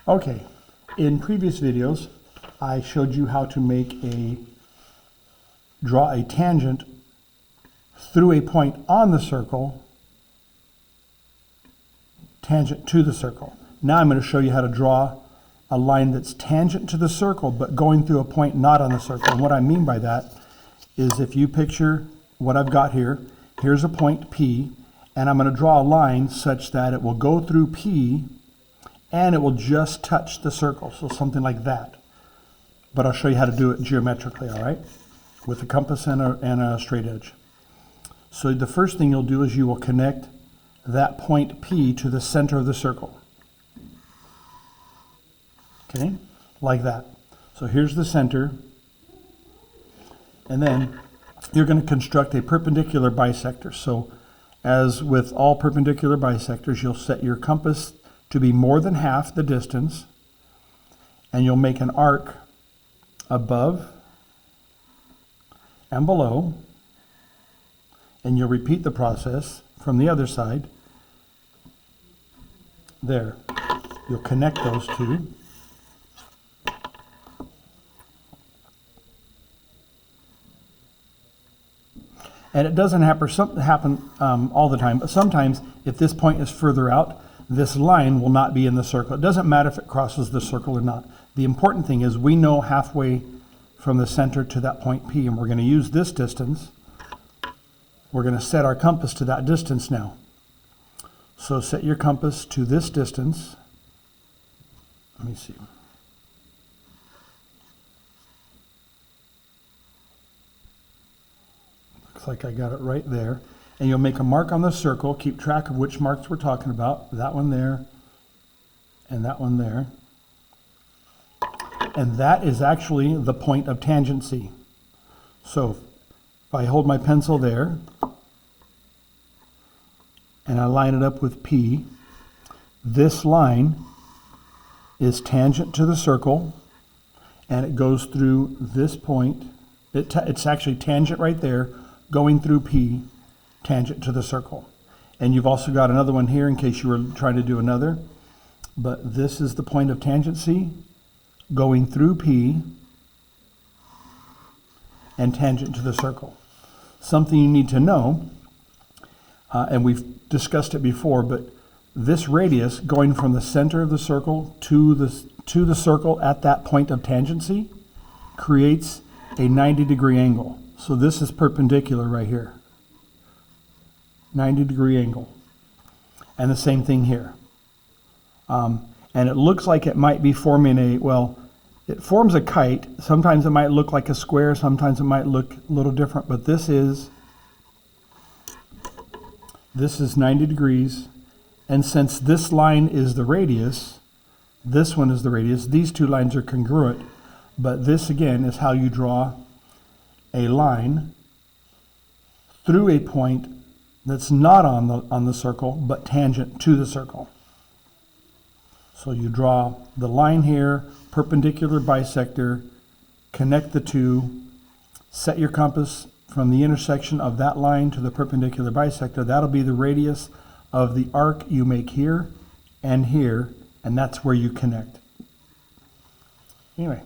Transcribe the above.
Okay, in previous videos, I showed you how to draw a tangent through a point on the circle, tangent to the circle. Now I'm going to show you how to draw a line that's tangent to the circle, but going through a point not on the circle. And what I mean by that is, if you picture what I've got here, here's a point P, and I'm going to draw a line such that it will go through P and it will just touch the circle, so something like that. But I'll show you how to do it geometrically, all right? With a compass and a straight edge. So the first thing you'll do is you will connect that point P to the center of the circle. Okay, like that. So here's the center. And then you're going to construct a perpendicular bisector. So as with all perpendicular bisectors, you'll set your compass to be more than half the distance, and you'll make an arc above and below, and you'll repeat the process from the other side. There. You'll connect those two. And it doesn't happen all the time, but sometimes if this point is further out, this line will not be in the circle. It doesn't matter if it crosses the circle or not. The important thing is we know halfway from the center to that point P, and we're going to use this distance. We're going to set our compass to that distance now. So set your compass to this distance. Let me see. Looks like I got it right there. And you'll make a mark on the circle. Keep track of which marks we're talking about. That one there, and that one there. And that is actually the point of tangency. So if I hold my pencil there, and I line it up with P, this line is tangent to the circle, and it goes through this point. It's actually tangent right there, going through P, tangent to the circle. And you've also got another one here in case you were trying to do another. But this is the point of tangency, going through P and tangent to the circle. Something you need to know, and we've discussed it before, but this radius going from the center of the circle to the circle at that point of tangency creates a 90-degree angle. So this is perpendicular right here. 90-degree angle. And the same thing here. And it looks like it might be forming it forms a kite. Sometimes it might look like a square, sometimes it might look a little different, but this is 90 degrees. And since this line is the radius, this one is the radius, these two lines are congruent, but this again is how you draw a line through a point that's not on the circle, but tangent to the circle. So you draw the line here, perpendicular bisector, connect the two, set your compass from the intersection of that line to the perpendicular bisector. That'll be the radius of the arc you make here, and that's where you connect. Anyway.